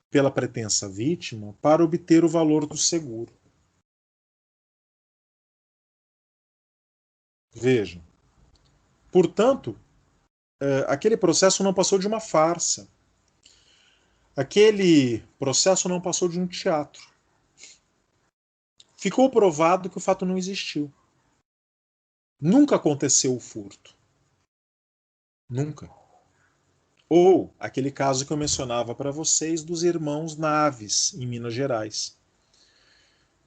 S1: pela pretensa vítima para obter o valor do seguro. Vejam. Portanto, aquele processo não passou de uma farsa. Aquele processo não passou de um teatro. Ficou provado que o fato não existiu. Nunca aconteceu o furto. Nunca. Ou aquele caso que eu mencionava para vocês dos irmãos Naves, em Minas Gerais.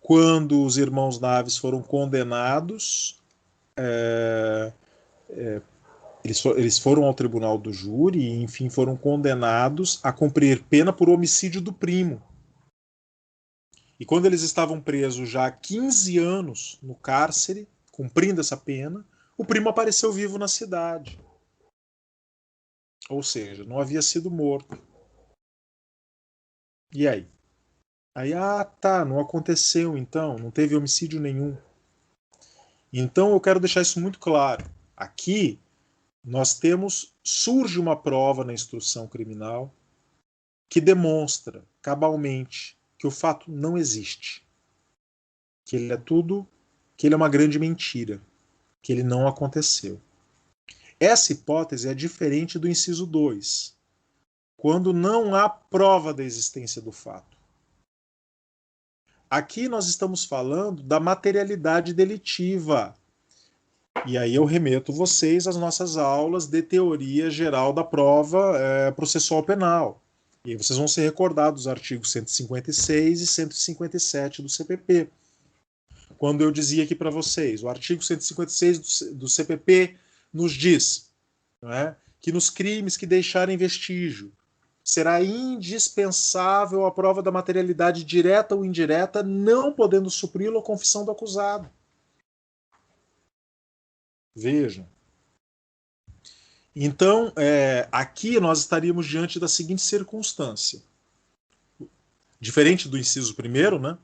S1: Quando os irmãos Naves foram condenados, eles foram ao tribunal do júri e, enfim, foram condenados a cumprir pena por homicídio do primo. E quando eles estavam presos já há 15 anos no cárcere, cumprindo essa pena, o primo apareceu vivo na cidade. Ou seja, não havia sido morto. E aí? Não aconteceu então, não teve homicídio nenhum. Então eu quero deixar isso muito claro. Aqui surge uma prova na instrução criminal que demonstra cabalmente que o fato não existe, que ele é tudo, que ele é uma grande mentira, que ele não aconteceu. Essa hipótese é diferente do inciso 2, quando não há prova da existência do fato. Aqui nós estamos falando da materialidade delitiva. E aí eu remeto vocês às nossas aulas de teoria geral da prova processual penal. E aí vocês vão se recordar dos artigos 156 e 157 do CPP. Quando eu dizia aqui para vocês, o artigo 156 do CPP nos diz, não é, que nos crimes que deixarem vestígio será indispensável a prova da materialidade direta ou indireta, não podendo supri-lo a confissão do acusado. Vejam. Então, aqui nós estaríamos diante da seguinte circunstância. Diferente do inciso primeiro, né?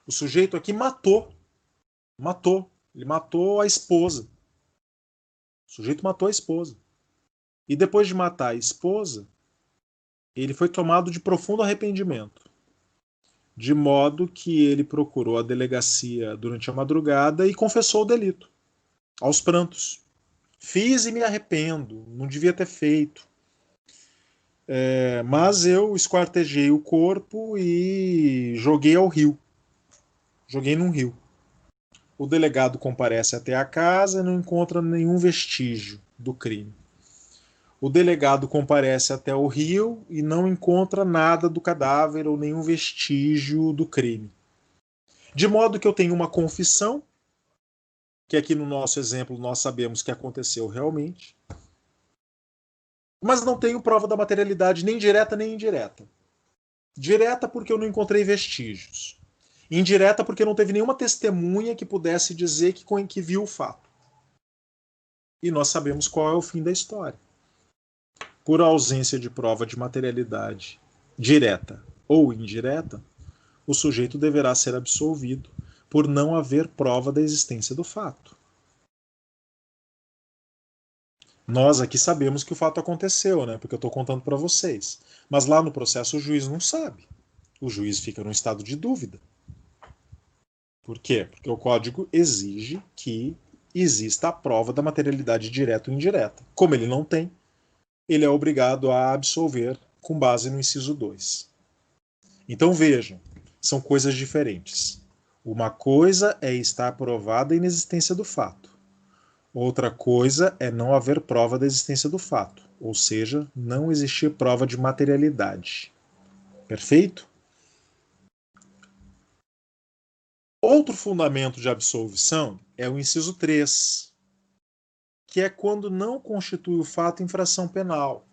S1: O sujeito aqui matou. Ele matou a esposa. O sujeito matou a esposa. E depois de matar a esposa, ele foi tomado de profundo arrependimento. De modo que ele procurou a delegacia durante a madrugada e confessou o delito. Aos prantos. Fiz e me arrependo, não devia ter feito. Mas eu esquartejei o corpo e joguei ao rio. Joguei num rio. O delegado comparece até a casa e não encontra nenhum vestígio do crime. O delegado comparece até o rio e não encontra nada do cadáver ou nenhum vestígio do crime. De modo que eu tenho uma confissão, que aqui no nosso exemplo nós sabemos que aconteceu realmente, mas não tenho prova da materialidade nem direta nem indireta. Direta porque eu não encontrei vestígios. Indireta porque não teve nenhuma testemunha que pudesse dizer que viu o fato. E nós sabemos qual é o fim da história. Por ausência de prova de materialidade direta ou indireta, o sujeito deverá ser absolvido por não haver prova da existência do fato. Nós aqui sabemos que o fato aconteceu, né? Porque eu estou contando para vocês. Mas lá no processo o juiz não sabe. O juiz fica num estado de dúvida. Por quê? Porque o código exige que exista a prova da materialidade direta ou indireta. Como ele não tem, ele é obrigado a absolver com base no inciso 2. Então vejam, são coisas diferentes. Uma coisa é estar provada a inexistência do fato. Outra coisa é não haver prova da existência do fato, ou seja, não existir prova de materialidade. Perfeito? Outro fundamento de absolvição é o inciso 3, que é quando não constitui o fato infração penal.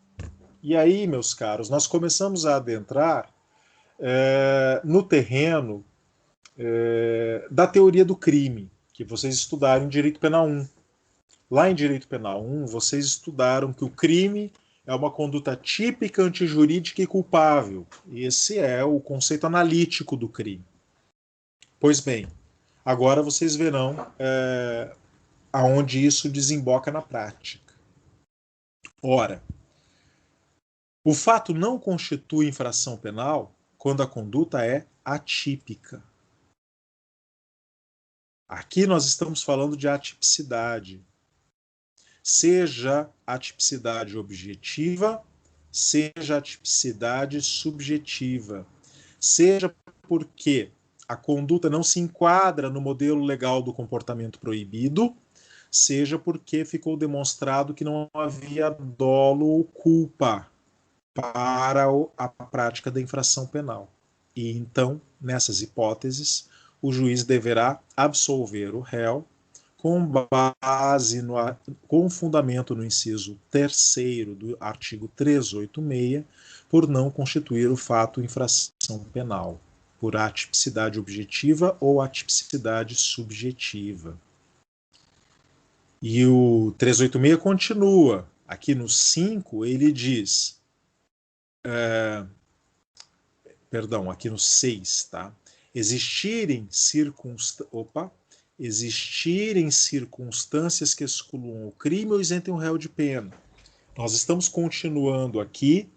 S1: E aí, meus caros, nós começamos a adentrar no terreno da teoria do crime, que vocês estudaram em Direito Penal 1. Lá em Direito Penal 1, vocês estudaram que o crime é uma conduta típica, antijurídica e culpável. Esse é o conceito analítico do crime. Pois bem, agora vocês verão aonde isso desemboca na prática. Ora, o fato não constitui infração penal quando a conduta é atípica. Aqui nós estamos falando de atipicidade. Seja atipicidade objetiva, seja atipicidade subjetiva. Seja porque a conduta não se enquadra no modelo legal do comportamento proibido, seja porque ficou demonstrado que não havia dolo ou culpa para a prática da infração penal. E então, nessas hipóteses, o juiz deverá absolver o réu com fundamento no inciso 3º do artigo 386, por não constituir o fato infração penal, por atipicidade objetiva ou atipicidade subjetiva. E o 386 continua. Aqui no 5 ele diz... aqui no 6, tá? Existirem existirem circunstâncias que excluam o crime ou isentem o réu de pena. Nós estamos continuando aqui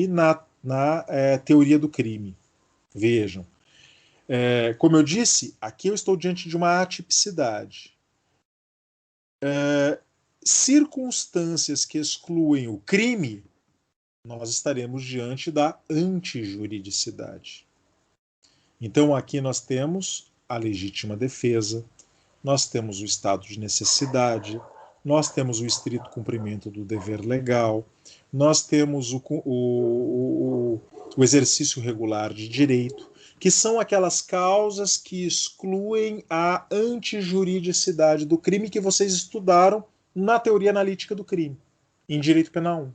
S1: na teoria do crime. Vejam. Como eu disse, aqui eu estou diante de uma atipicidade. Circunstâncias que excluem o crime, nós estaremos diante da antijuridicidade. Então aqui nós temos a legítima defesa, nós temos o estado de necessidade, nós temos o estrito cumprimento do dever legal, nós temos o exercício regular de direito, que são aquelas causas que excluem a antijuridicidade do crime que vocês estudaram na teoria analítica do crime, em Direito Penal 1.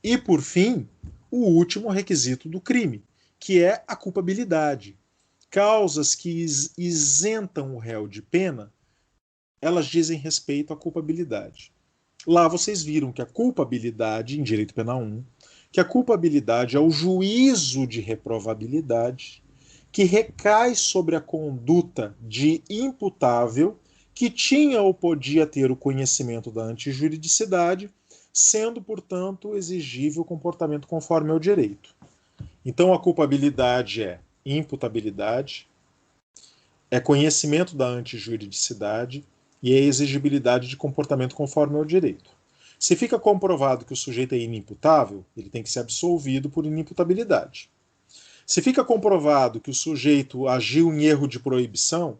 S1: E, por fim, o último requisito do crime, que é a culpabilidade. Causas que isentam o réu de pena, elas dizem respeito à culpabilidade. Lá vocês viram que a culpabilidade, em Direito Penal 1, que a culpabilidade é o juízo de reprovabilidade que recai sobre a conduta de imputável que tinha ou podia ter o conhecimento da antijuridicidade, sendo, portanto, exigível o comportamento conforme ao direito. Então, a culpabilidade é imputabilidade, é conhecimento da antijuridicidade e é exigibilidade de comportamento conforme ao direito. Se fica comprovado que o sujeito é inimputável, ele tem que ser absolvido por inimputabilidade. Se fica comprovado que o sujeito agiu em erro de proibição,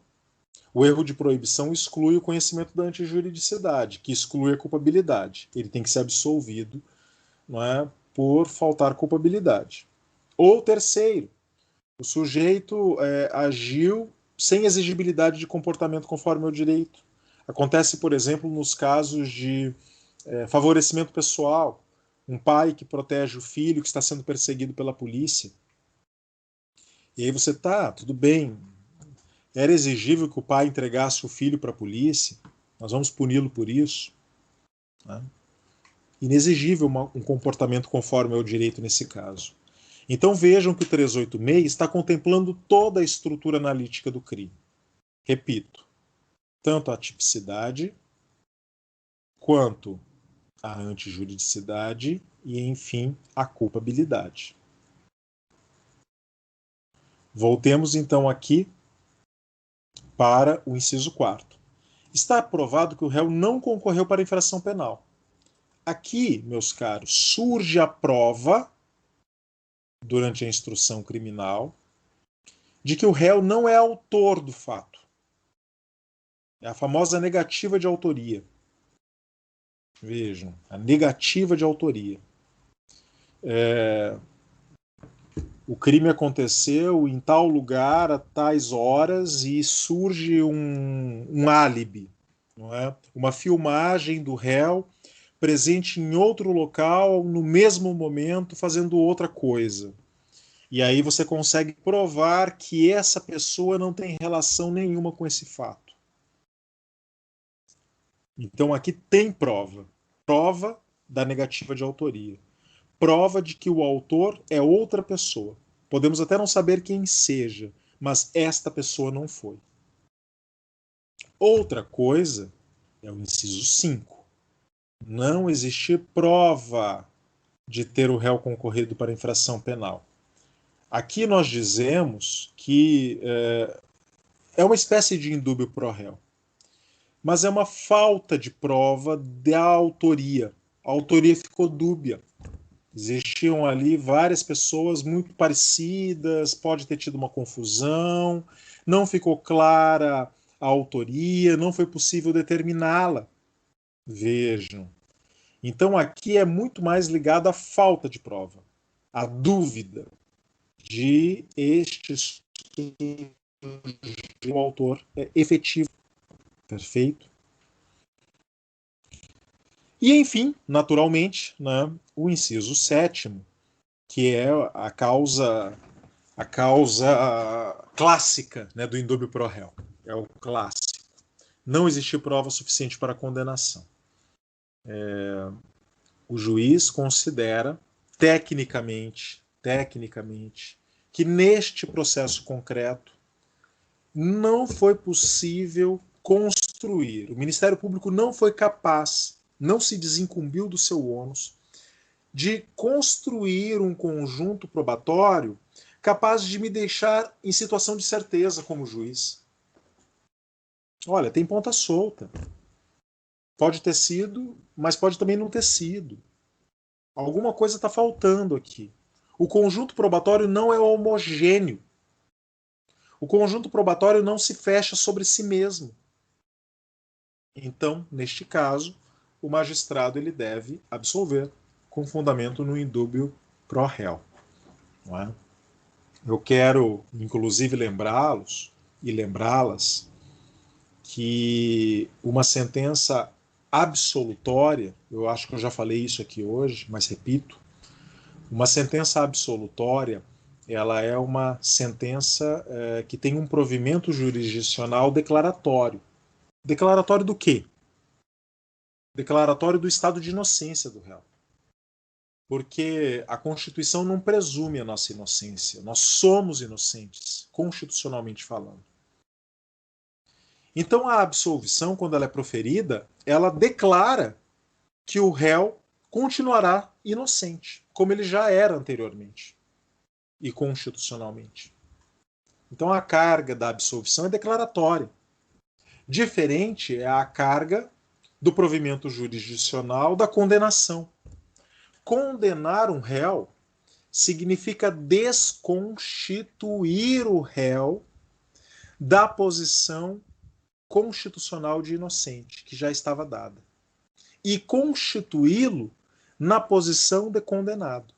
S1: o erro de proibição exclui o conhecimento da antijuridicidade, que exclui a culpabilidade. Ele tem que ser absolvido, não é, por faltar culpabilidade. Ou terceiro, o sujeito agiu sem exigibilidade de comportamento conforme ao direito. Acontece, por exemplo, nos casos de favorecimento pessoal, um pai que protege o filho que está sendo perseguido pela polícia. E aí você tudo bem, era exigível que o pai entregasse o filho para a polícia, nós vamos puni-lo por isso. Né? Inexigível um comportamento conforme ao direito nesse caso. Então vejam que o 386 está contemplando toda a estrutura analítica do crime. Repito, tanto a tipicidade quanto a antijuridicidade e, enfim, a culpabilidade. Voltemos então aqui para o inciso 4º. Está provado que o réu não concorreu para a infração penal. Aqui, meus caros, surge a prova, durante a instrução criminal, de que o réu não é autor do fato. É a famosa negativa de autoria. Vejam, a negativa de autoria. O crime aconteceu em tal lugar, a tais horas, e surge um álibi, não é? Uma filmagem do réu presente em outro local, no mesmo momento, fazendo outra coisa. E aí você consegue provar que essa pessoa não tem relação nenhuma com esse fato. Então aqui tem prova. Prova da negativa de autoria. Prova de que o autor é outra pessoa. Podemos até não saber quem seja, mas esta pessoa não foi. Outra coisa é o inciso 5. Não existir prova de ter o réu concorrido para infração penal. Aqui nós dizemos que é uma espécie de indúbio pro réu, mas é uma falta de prova da autoria. A autoria ficou dúbia. Existiam ali várias pessoas muito parecidas, pode ter tido uma confusão, não ficou clara a autoria, não foi possível determiná-la. Vejam. Então aqui é muito mais ligado à falta de prova, à dúvida de o autor efetivo. Perfeito? E, enfim, naturalmente, né, o inciso 7º, que é a causa clássica, né, do indúbio pro réu. É o clássico. Não existiu prova suficiente para a condenação. O juiz considera, tecnicamente, que neste processo concreto não foi possível construir, o Ministério Público não foi capaz, não se desincumbiu do seu ônus, de construir um conjunto probatório capaz de me deixar em situação de certeza como juiz. Olha, tem ponta solta. Pode ter sido, mas pode também não ter sido. Alguma coisa está faltando aqui. O conjunto probatório não é homogêneo. O conjunto probatório não se fecha sobre si mesmo. Então, neste caso, o magistrado ele deve absolver com fundamento no indúbio pro réu. Não é? Eu quero, inclusive, lembrá-los e lembrá-las que uma sentença absolutória, eu acho que eu já falei isso aqui hoje, mas repito, uma sentença absolutória, ela é uma sentença que tem um provimento jurisdicional declaratório. Declaratório do quê? Declaratório do estado de inocência do réu. Porque a Constituição não presume a nossa inocência. Nós somos inocentes, constitucionalmente falando. Então a absolvição, quando ela é proferida, ela declara que o réu continuará inocente, como ele já era anteriormente e constitucionalmente. Então a carga da absolvição é declaratória. Diferente é a carga do provimento jurisdicional da condenação. Condenar um réu significa desconstituir o réu da posição constitucional de inocente, que já estava dada, e constituí-lo na posição de condenado.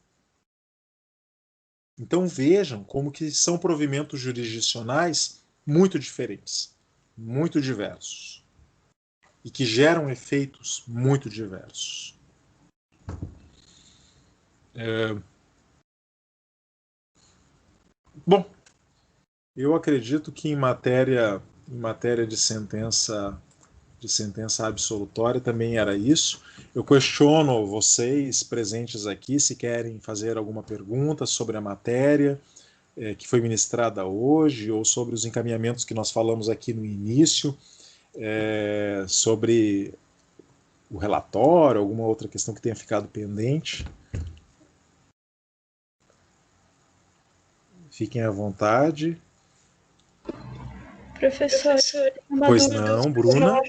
S1: Então vejam como que são provimentos jurisdicionais muito diferentes, muito diversos, e que geram efeitos muito diversos. Bom, eu acredito que em matéria de sentença absolutória também era isso. Eu questiono vocês presentes aqui se querem fazer alguma pergunta sobre a matéria que foi ministrada hoje ou sobre os encaminhamentos que nós falamos aqui no início, sobre o relatório, alguma outra questão que tenha ficado pendente. Fiquem à vontade.
S2: Professor,
S1: pois não, Bruna?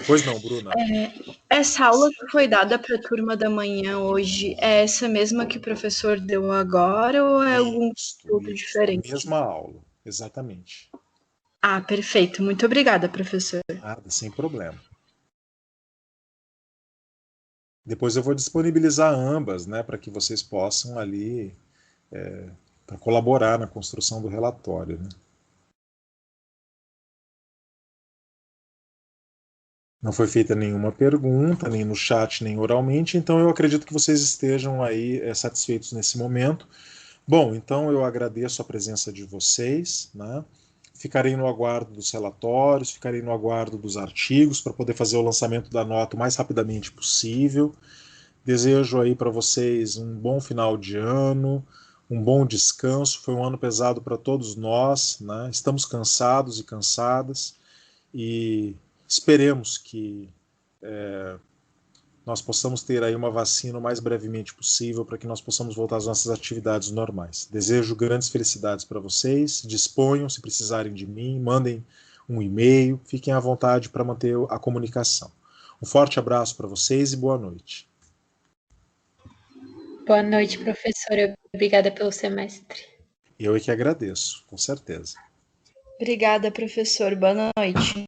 S1: Pois não, Bruna.
S2: Essa aula que foi dada para a turma da manhã hoje é essa mesma que o professor deu agora ou é algum conteúdo diferente?
S1: Mesma aula, exatamente.
S2: Ah, perfeito. Muito obrigada, professor.
S1: Nada, sem problema. Depois eu vou disponibilizar ambas, né, para que vocês possam ali para colaborar na construção do relatório, né? Não foi feita nenhuma pergunta, nem no chat, nem oralmente, então eu acredito que vocês estejam aí satisfeitos nesse momento. Bom, então eu agradeço a presença de vocês, né? Ficarei no aguardo dos relatórios, ficarei no aguardo dos artigos para poder fazer o lançamento da nota o mais rapidamente possível. Desejo aí para vocês um bom final de ano, um bom descanso. Foi um ano pesado para todos nós, né? Estamos cansados e cansadas e esperemos que nós possamos ter aí uma vacina o mais brevemente possível para que nós possamos voltar às nossas atividades normais. Desejo grandes felicidades para vocês, disponham se precisarem de mim, mandem um e-mail, fiquem à vontade para manter a comunicação. Um forte abraço para vocês e boa noite.
S3: Boa noite, professora. Obrigada pelo semestre.
S1: Eu é que agradeço, com certeza.
S2: Obrigada, professor. Boa noite.